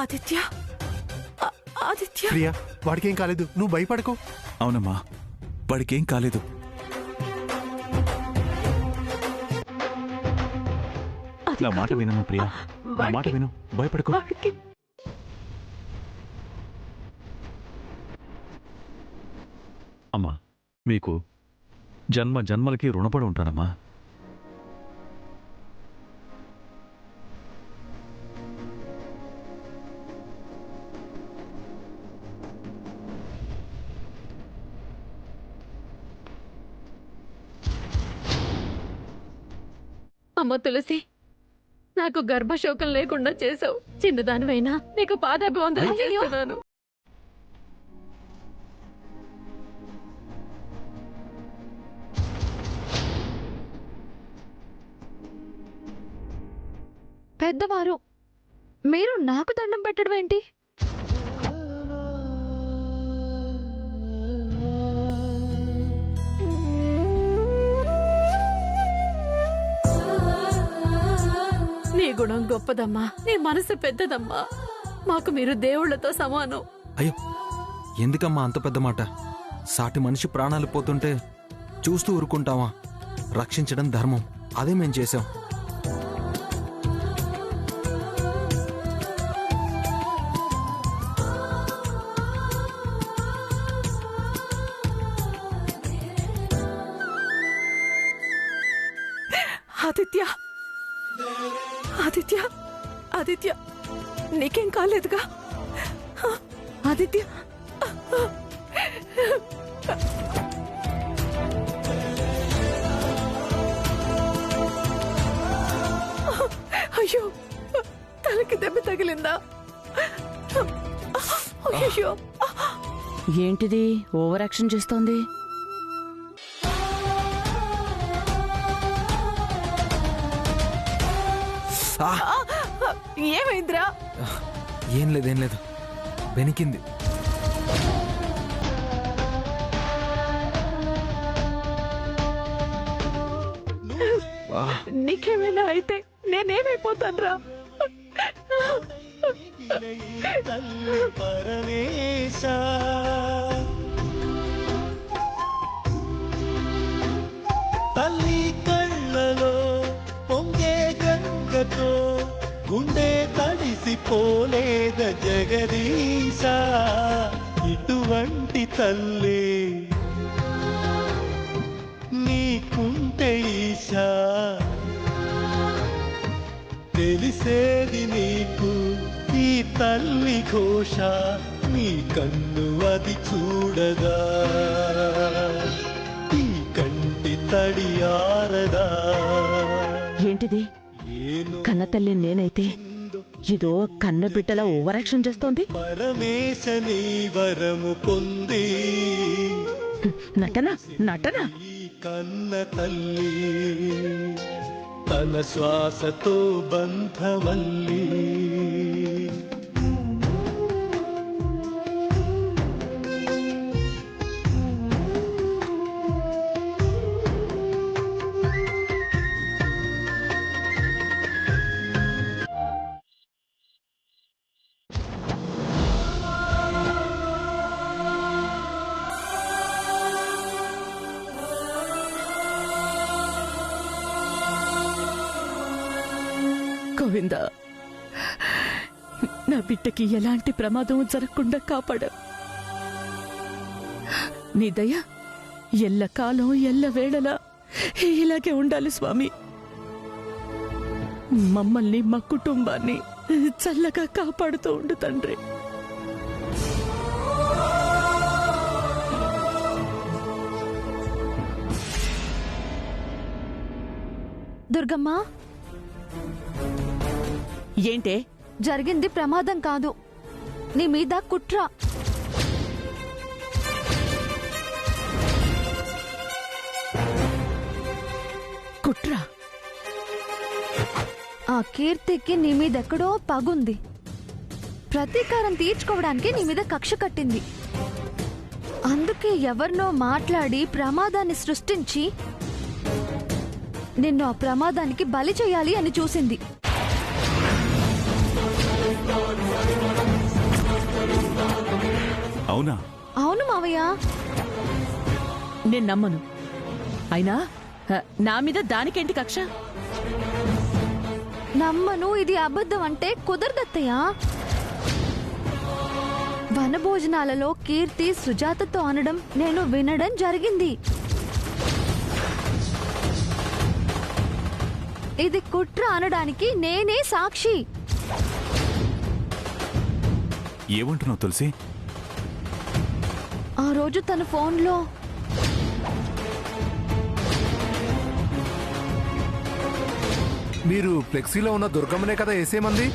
ఆదిత్య, ఆదిత్య. ప్రియా, వాడికేం కాలేదు, నువ్వు భయపడకు. అవునమ్మా, వాడికేం కాలేదు. నా మాట వినమ్మా ప్రియా, నా మాట విను, భయపడకు. అమ్మా, మీకు జన్మ జన్మలకి రుణపడి ఉంటానమ్మా. అమ్మ తులసి, నాకు గర్భశోకం లేకుండా చేసావు. చిన్నదానివైనా నీకు పాదాభివందనం చేస్తున్నాను. పెద్దవారు మీరు నాకు దండం పెట్టడం ఏంటి? నీ గుణం గొప్పదమ్మా, నీ మనసు పెద్దదమ్మా. మాకు మీరు దేవుళ్లతో సమానం. అయ్యో, ఎందుకమ్మా అంత పెద్ద మాట? సాటి మనిషి ప్రాణాలు పోతుంటే చూస్తూ ఊరుకుంటావా? రక్షించడం ధర్మం, అదే మేం చేశాం. ఆదిత్య, ఆదిత్య, ఆదిత్య, నీకేం కాలేదుగా? ఆదిత్య, అయ్యో, తలకి దెబ్బ తగిలిందా? అయ్యో, ఏంటిది ఓవర్ యాక్షన్ చేస్తోంది? ఏమైందిరా? ఏం లేదు, వెనికింది. నీకేమైనా అయితే నేనేమైపోతానురా? తల్లి కళ్ళలో పొంగే గంగతో గుండె తడిసిపోలేద జగదీశ, ఇటువంటి తల్లి నీకుంటే ఈశా. తెలిసేది నీకు ఈ తల్లి ఘోష, నీ కన్ను అది చూడదా? ఈ కంటి తడి ఆరదా? ఏంటిది? కన్నతల్లి నేనైతే ఇదో కన్న బిడ్డలా ఓవర్ యాక్షన్ చేస్తోంది. పరమేశ నీ వరము పొంది నటన నటన. ఈ కన్న తల్లి తన శ్వాసతో బంధమల్లి. గోవింద, నా బిడ్డకి ఎలాంటి ప్రమాదం జరగకుండా కాపాడ. నీ దయ ఎల్ల కాలం ఎల్ల వేళలా ఇలాగే ఉండాలి స్వామి. మమ్మల్ని మా కుటుంబాన్ని చల్లగా కాపాడుతూ ఉండు తండ్రి. దుర్గమ్మ, ఏంటే? జరిగింది ప్రమాదం కాదు, నీ మీద కుట్ర. కుట్ర? ఆ కీర్తికి నీ మీదెక్కడో పగుంది. ప్రతీకారం తీర్చుకోవడానికి నీ మీద కక్ష కట్టింది. అందుకే ఎవరినో మాట్లాడి ప్రమాదాన్ని సృష్టించి నిన్ను ఆ ప్రమాదానికి బలి చేయాలి అని చూసింది. అవునా? అవును మావయ్య. నేను నమ్మను. అయినా నా మీద దానికేంటి కక్ష? నమ్మను, ఇది అబద్ధం అంటే కుదరదత్తయ్య. వనభోజనాలలో కీర్తి సుజాతతో అనడం నేను వినడం జరిగింది. ఇది కుట్ర అనడానికి నేనే సాక్షి. ఏమంటున్నావు తులసి? ఆ రోజు తన ఫోన్లో మీరు ఫ్లెక్సీలో ఉన్న దుర్గమ్మనే కదా వేసేమంది?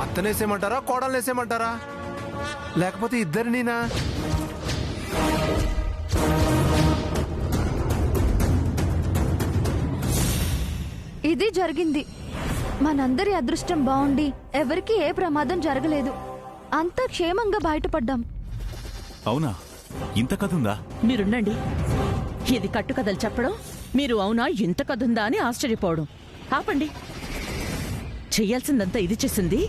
అత్తనేసేమంటారా, కోడలు వేసేమంటారా, లేకపోతే ఇద్దరినీనా? ఇది జరిగింది. మనందరి అదృష్టం బాగుండి ఎవరికి ఏ ప్రమాదం జరగలేదు. అంతా క్షేమంగా బయటపడ్డాం. అవునా? ఇంత కథ ఉందా? మీరుండండి. ఇది కట్టుకథలు చెప్పడం, మీరు అవునా ఇంత కథుందా అని ఆశ్చర్యపోవడం ఆపండి. చెయ్యాల్సిందంతా ఇది చేసింది.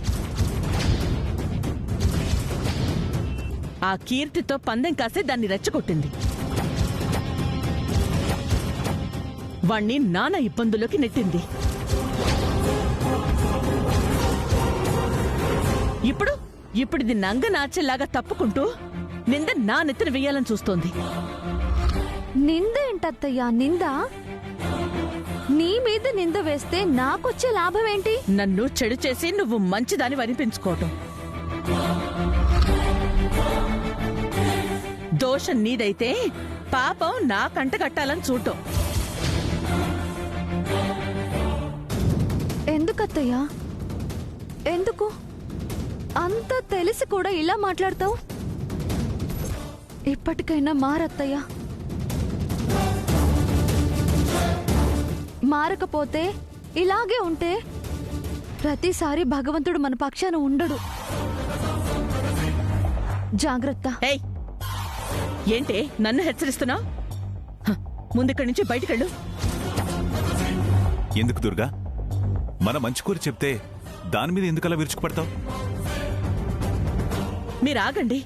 ఆ కీర్తితో పందెం కాసి దాన్ని రెచ్చగొట్టింది. వాణ్ణి నానా ఇబ్బందుల్లోకి నెట్టింది. ఇప్పుడు ఇది నంగనాచెల్లాగా తప్పుకుంటూ నింద నా నెత్తిన వెయ్యాలని చూస్తోంది. నింద ఏంటత్తయ్యా? నింద? నీ మీద నింద వేస్తే నాకొచ్చే లాభం ఏంటి? నన్ను చెడు చేసి నువ్వు మంచిదాని వనిపించుకోవటం. దోషం నీదైతే పాపం నా కంట కట్టాలని చూడటం. ఎందుకత్తయ్యా? ఎందుకు అంత తెలిసి కూడా ఇలా మాట్లాడతావు? ఇప్పటికైనా మారత్తయ్యా. మారకపోతే ఇలాగే ఉంటే ప్రతిసారి భగవంతుడు మన పక్షాన ఉండడు. జాగ్రత్త. ఏయ్, ఏంటి నన్ను హెచ్చరిస్తున్నావు? ముందిక్కడి నుంచి బయటికెళ్ళు. ఎందుకు దుర్గా? మన మంచి కూర చెప్తే దాని మీద ఎందుకలా విరుచుకుపడతావు? మీరు ఆగండి.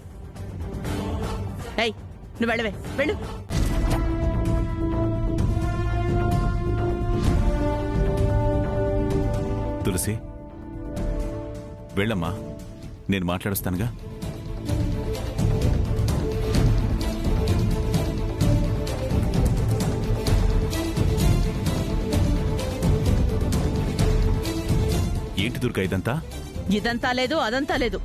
ఏయ్, నువ్వు వెళ్ళవే, వెళ్ళు. తులసి వెళ్ళమ్మా, నేను మాట్లాడుస్తానుగా. ఏంటి దుర్గా ఇదంతా? ఇదంతా లేదు, అదంతా లేదు.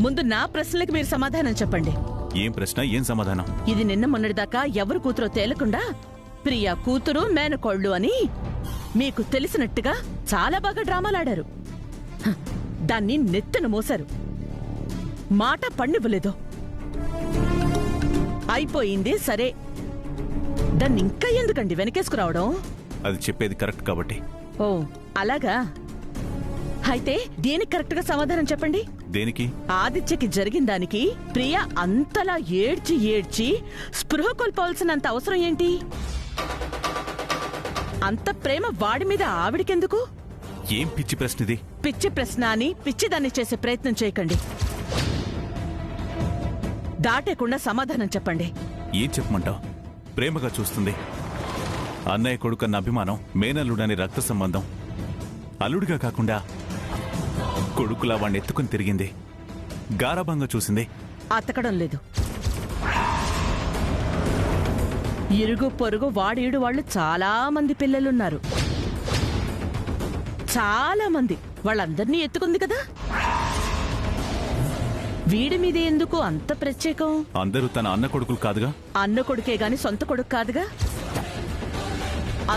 ముందు నా ప్రశ్నలకు మీరు సమాధానం చెప్పండి. ఏం ప్రశ్న, ఏం సమాధానం? ఇది నిన్న మొన్నటిదాకా ఎవరు కూతురో తేలకుండా ప్రియా కూతురు మేనకోళ్ళు అని మీకు తెలిసినట్టుగా చాలా బాగా డ్రామాలాడారు. దాన్ని నెత్తిన మోసారు. మాట పన్నివ్వలేదు. అయిపోయింది సరే, దాన్ని ఇంకా ఎందుకండి వెనకేసుకురావడం? అది చెప్పేది కరెక్ట్ కాబట్టి. ఓ అలాగా? అయితే దేనికి కరెక్ట్ గా సమాధానం చెప్పండి. దేనికి? ఆదిత్యకి జరిగిన దానికి ప్రియా అంతలా ఏడ్చి ఏడ్చి స్పృహ కోల్పోవాల్సినంత అవసరం ఏంటి? అంత ప్రేమ వాడి మీద ఆవిడికెందుకు? ఏం పిచ్చి ప్రశ్న ఇది? పిచ్చి ప్రశ్న అని పిచ్చిదాన్ని చేసే ప్రయత్నం చేయకండి. దాటేకుండా సమాధానం చెప్పండి. ఏం చెప్పమంటావు? ప్రేమగా చూస్తుంది. అన్నయ్య కొడుకన్న అభిమానం, మేనల్లుడని రక్త సంబంధం. అల్లుడిగా కాకుండా కొడుకులా వాణ్ణి ఎత్తుకుని తిరిగింది. గారాబంగా చూసింది. అతకడం లేదు. ఇరుగు పొరుగు వాడీడు వాళ్ళు చాలా మంది పిల్లలున్నారు. చాలా మంది. వాళ్ళందర్నీ ఎత్తుకుంది కదా. వీడి మీద ఎందుకు అంత ప్రత్యేకం? అందరూ తన అన్న కొడుకులు కాదుగా. అన్న కొడుకే గాని సొంత కొడుకు కాదుగా.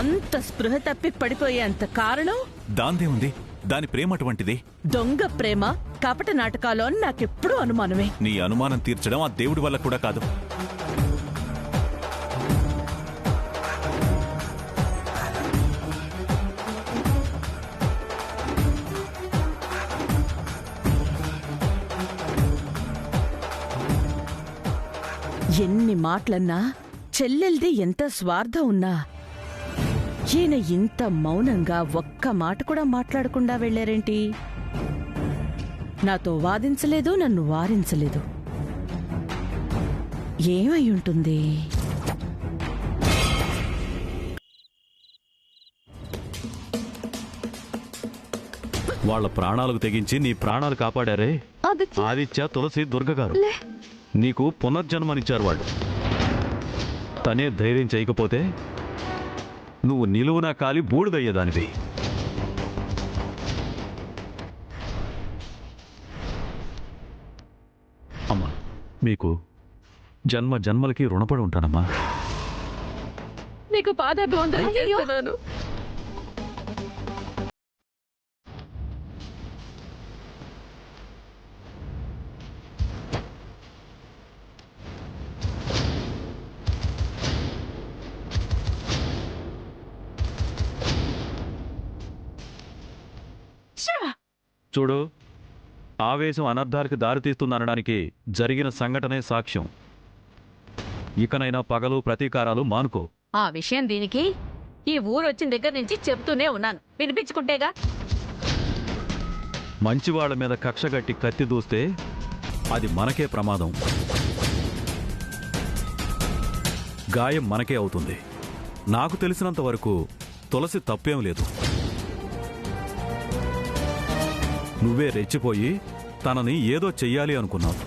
అంత స్పృహ తప్పి పడిపోయేంత కారణం దాందే ఉంది. దాని ప్రేమ అటువంటిది. దొంగ ప్రేమ, కపట నాటకాలు అని నాకెప్పుడూ అనుమానమే. నీ అనుమానం తీర్చడం ఆ దేవుడి వల్ల కూడా కాదు. ఎన్ని మాటలన్నా, చెల్లెల్ది ఎంత స్వార్థం ఉన్నా ఈయన ఇంత మౌనంగా ఒక్క మాట కూడా మాట్లాడకుండా వెళ్లారేంటి? నాతో వాదించలేదు, నన్ను వారించలేదు. ఏమై ఉంటుంది? వాళ్ళ ప్రాణాలకు తెగించి నీ ప్రాణాలు కాపాడారే ఆదిత్య, తులసి, దుర్గ గారు. నీకు పునర్జన్మనిచ్చారు వాళ్ళు. తనే ధైర్యం చేయకపోతే నువ్వు నిలువునా కాలి బూడిదయ్యేదానివి. అమ్మా, మీకు జన్మ జన్మలకి రుణపడి ఉంటానమ్మా. నీకు పాదాభివందనం చేస్తున్నాను. చూడు, ఆవేశం అనర్థాలకు దారితీస్తుందనడానికి జరిగిన సంఘటనే సాక్ష్యం. ఇకనైనా పగలు ప్రతీకారాలు మానుకో. ఆ విషయం దీనికి ఈ ఊరొచ్చిన దగ్గర నుంచి చెప్తూనే ఉన్నాను, వినిపించుకుంటేగా. మంచివాళ్ల మీద కక్షగట్టి కత్తి దూస్తే అది మనకే ప్రమాదం. గాయం మనకే అవుతుంది. నాకు తెలిసినంత వరకు తులసి తప్పేం లేదు. నువ్వే రెచ్చిపోయి తనని ఏదో చెయ్యాలి అనుకున్నావు.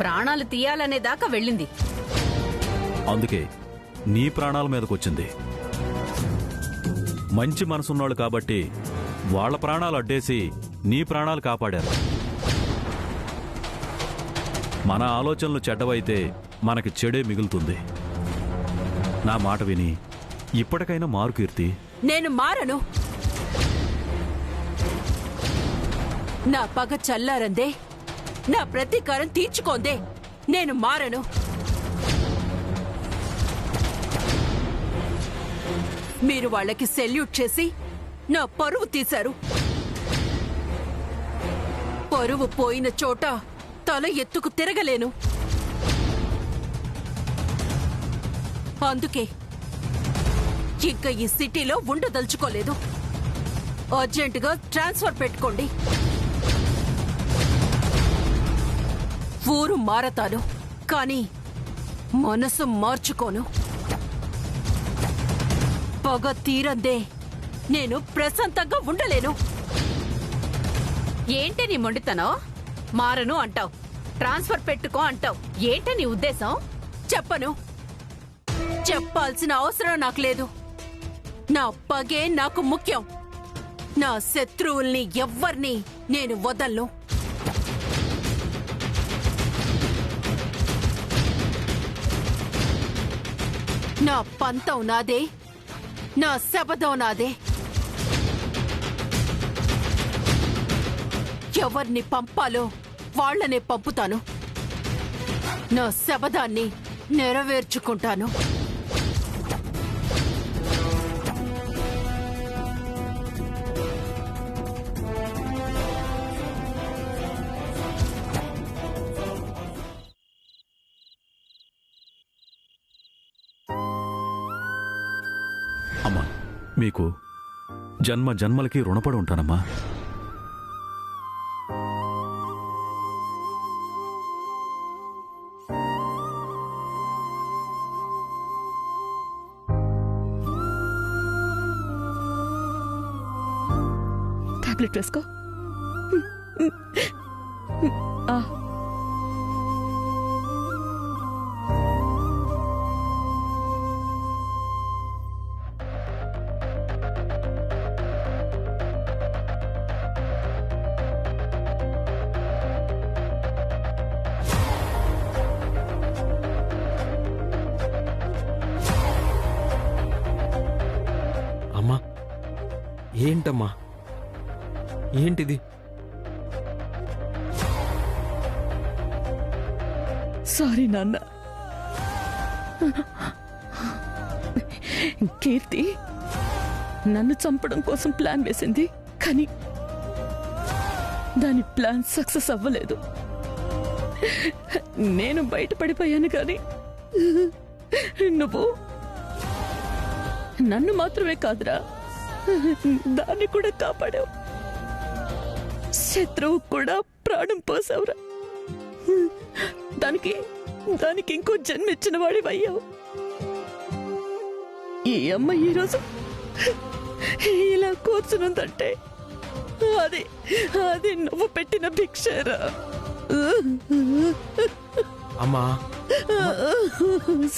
ప్రాణాలు తీయాలనే దాకా వెళ్ళింది. అందుకే నీ ప్రాణాల మీదకొచ్చింది. మంచి మనసున్నాళ్ళు కాబట్టి వాళ్ళ ప్రాణాలు అడ్డేసి నీ ప్రాణాలు కాపాడారు. మన ఆలోచనలు చెడ్డవైతే మనకి చెడే మిగులుతుంది. నా మాట విని ఇప్పటికైనా మారు కీర్తి. నేను మారను. నా పగ చల్లారందే, నా ప్రతీకారం తీర్చుకోందే. నేను మారను. మీరు వాళ్ళకి సెల్యూట్ చేసి నా పరువు తీశారు. పరువు పోయిన చోట తల ఎత్తుకు తిరగలేను. అందుకే ఇంకా ఈ సిటీలో ఉండదలుచుకోలేదు. అర్జెంటుగా ట్రాన్స్ఫర్ పెట్టుకోండి. ఊరు మారతాను, కానీ మనసు మార్చుకోను. పగ తీరందే నేను ప్రశాంతంగా ఉండలేను. ఏంటి నీ మొండితనం? మారను అంటావు, ట్రాన్స్ఫర్ పెట్టుకో అంటావు. ఏంటి నీ ఉద్దేశం? చెప్పను. చెప్పాల్సిన అవసరం నాకు లేదు. నా పగే నాకు ముఖ్యం. నా శత్రువుల్ని ఎవ్వర్ని నేను వదలను. నా పంతం నాదే, నా శపథం నాదే. ఎవరిని పంపాలో వాళ్లనే పంపుతాను. నా శపథాన్ని నెరవేర్చుకుంటాను. అమ్మా, మీకు జన్మ జన్మలకి రుణపడి ఉంటానమ్మా. టాబ్లెట్ వేసుకో. అమ్మా, ఏంటమ్మా, ఏంటిది? సారీ నాన్న. కీర్తి నన్ను చంపడం కోసం ప్లాన్ వేసింది, కానీ దాని ప్లాన్ సక్సెస్ అవ్వలేదు. నేను బయటపడిపోయాను, కానీ నువ్వు నన్ను మాత్రమే కాదురా, దాన్ని కూడా కాపాడావు. శత్రువు కూడా ప్రాణం పోసావురా. దానికి దానికి ఇంకో జన్మిచ్చిన వాడివయ్యావు. ఈ అమ్మ ఈరోజు ఇలా కూర్చునుందంటే అది అది నువ్వు పెట్టిన భిక్షరా. అమ్మా,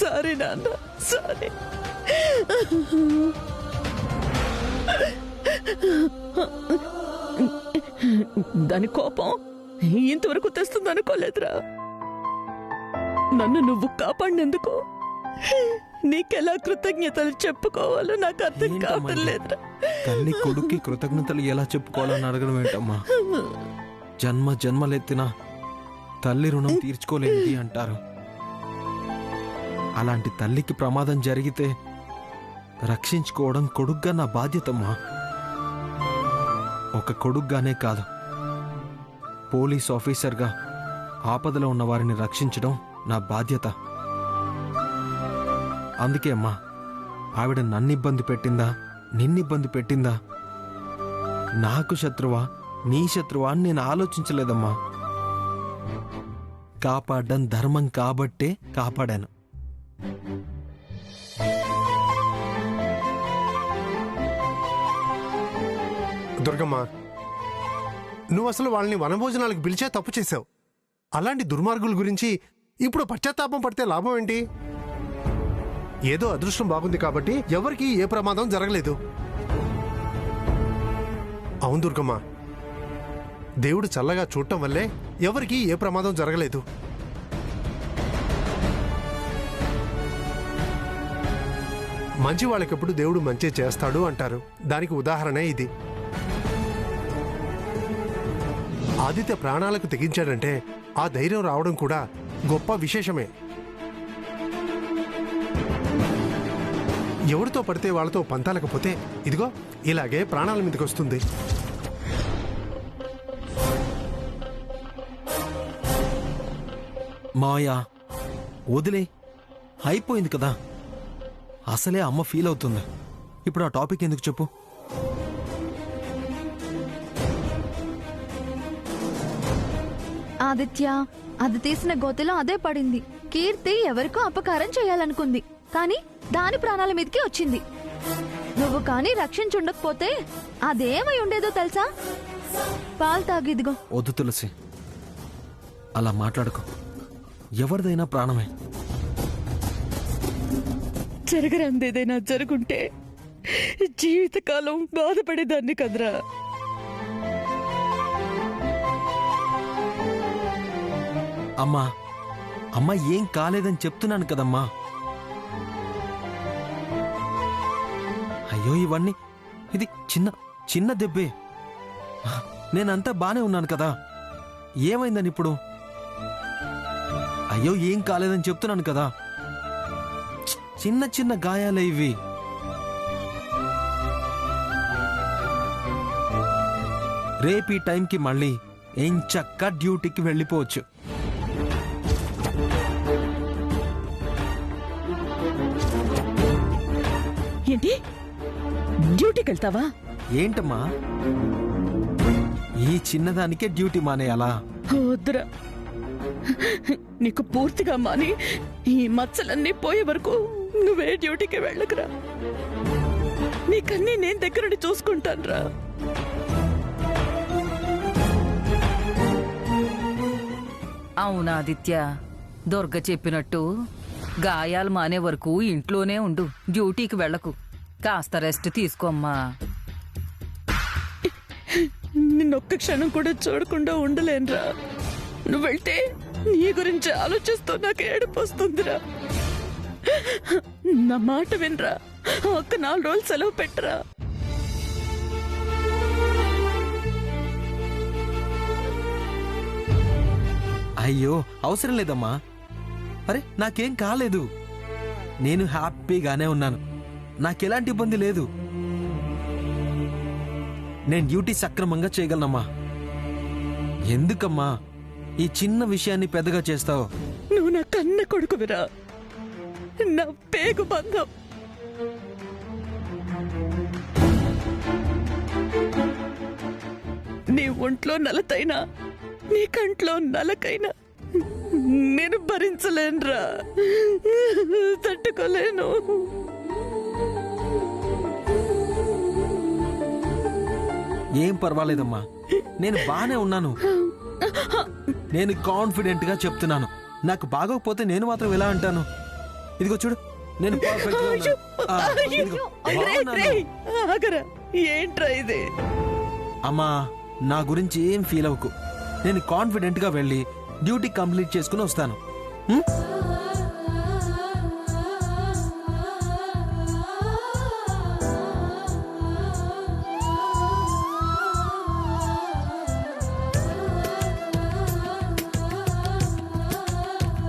సారీ నాన్న, సారీ. దాని కోపం ఇంతవరకు తెస్తుందనుకోలేదురా. నన్ను నువ్వు కాపాడినందుకు నీకెలా కృతజ్ఞతలు చెప్పుకోవాలో నాకు అర్థం కావటం లేదురా. తల్లి కొడుక్కి కృతజ్ఞతలు ఎలా చెప్పుకోవాలని అడగడం ఏంటమ్మా? జన్మ జన్మలెత్తిన తల్లి రుణం తీర్చుకోలేనిది అంటారు. అలాంటి తల్లికి ప్రమాదం జరిగితే రక్షించుకోవడం కొడుగ్గా నా బాధ్యతమ్మా. ఒక కొడుగ్గానే కాదు, పోలీస్ ఆఫీసర్గా ఆపదలో ఉన్న వారిని రక్షించడం నా బాధ్యత. అందుకే అమ్మా, ఆవిడ నన్ను ఇబ్బంది పెట్టిందా, నిన్నిబ్బంది పెట్టిందా, నాకు శత్రువా నీ శత్రువా అని నేను ఆలోచించలేదమ్మా. కాపాడడం ధర్మం కాబట్టే కాపాడాను. దుర్గమ్మ, నువ్వు అసలు వాళ్ళని వనభోజనాలకు పిలిచే తప్పు చేశావు. అలాంటి దుర్మార్గుల గురించి ఇప్పుడు పశ్చాత్తాపం పడితే లాభం ఏంటి? ఏదో అదృష్టం బాగుంది కాబట్టి ఎవరికి ఏ ప్రమాదం జరగలేదు. అవును దుర్గమ్మ, దేవుడు చల్లగా చూడటం వల్లే ఎవరికి ఏ ప్రమాదం జరగలేదు. మంచి వాళ్ళకెప్పుడు దేవుడు మంచి చేస్తాడు అంటారు. దానికి ఉదాహరణే ఇది. ఆదిత్య ప్రాణాలకు తెగించాడంటే ఆ ధైర్యం రావడం కూడా గొప్ప విశేషమే. ఎవరితో పడితే వాళ్ళతో పంతాలకపోతే ఇదిగో ఇలాగే ప్రాణాల మీదకి వస్తుంది. మాయా, వదిలే, అయిపోయింది కదా. అసలే అమ్మ ఫీల్ అవుతుంది. ఇప్పుడు ఆ టాపిక్ ఎందుకు చెప్పు? ఆదిత్య, అది తీసిన గోతిలో అదే పడింది. కీర్తి ఎవరికో అపకారం చేయాలనుకుంది, కానీ దాని ప్రాణాల మీదకి వచ్చింది. నువ్వు కానీ రక్షించుండకపోతే అదేమై ఉండేదో తెలుసా? పాలు తాగిదిగో. వద్దు తులసి, అలా మాట్లాడుకో. ఎవరిదైనా ప్రాణమే. జరగరందేదైనా జరుగుంటే జీవితకాలం బాధపడేదాన్ని కదరా. అమ్మా, అమ్మ ఏం కాలేదని చెప్తున్నాను కదమ్మా. అయ్యో, ఇవన్నీ ఇది చిన్న చిన్న దెబ్బే. నేనంతా బానే ఉన్నాను కదా. ఏమైందని ఇప్పుడు? అయ్యో, ఏం కాలేదని చెప్తున్నాను కదా. చిన్న చిన్న గాయాలే ఇవి. రేపు ఈ టైంకి మళ్ళీ ఎంచక్క డ్యూటీకి వెళ్ళిపోవచ్చు. ఏంటి, డ్యూటీకి వెళ్తావా? ఏంటమ్మా, ఈ చిన్నదానికే డ్యూటీ మానేయాలా? వద్దురా, నీకు పూర్తిగా మాని ఈ మచ్చలన్నీ పోయే వరకు నువ్వే డ్యూటీకి వెళ్ళకురా. నీకన్నీ నేను దగ్గరుండి చూసుకుంటానురా. అవునా ఆదిత్య, దుర్గ చెప్పినట్టు గాయాలు మానే వరకు ఇంట్లోనే ఉండు, డ్యూటీకి వెళ్ళకు. కాస్త రెస్ట్ తీసుకోమ్మా. నిన్నొక్క క్షణం కూడా చూడకుండా ఉండలేనురా. నువ్వు వెళ్తే నీ గురించి ఆలోచిస్తూ నాకు ఏడుపు వస్తుందిరా. నా మాట వినరా, ఒక్క 4 రోజులు సెలవు పెట్టరా. అయ్యో, అవసరం లేదమ్మా. అరే, నాకేం కాలేదు. నేను హ్యాపీగానే ఉన్నాను. నాకెలాంటి ఇబ్బంది లేదు. నేను డ్యూటీ సక్రమంగా చేయగలనమ్మా. ఎందుకమ్మా ఈ చిన్న విషయాన్ని పెద్దగా చేస్తావు? నువ్వు నా కన్న కొడుకువిరా, నా పేగు బంధం. నీ ఒంట్లో నలతైనా నీ కంట్లో నలకైనా నేను భరించలేనురా, తట్టుకోలేను. ఏం పర్వాలేదమ్మా, నేను బానే ఉన్నాను. నేను కాన్ఫిడెంట్ గా చెప్తున్నాను. నాకు బాగోకపోతే నేను మాత్రం ఎలా అంటాను? ఇదిగో చూడు, నేను perfect గా ఉన్నాను. ఇదిగో, బాగున్నాను. ఆగరా, ఏంట్రా ఇది? అమ్మా, నా గురించి ఏం ఫీల్ అవ్వకు. నేను కాన్ఫిడెంట్ గా వెళ్ళి డ్యూటీ కంప్లీట్ చేసుకుని వస్తాను.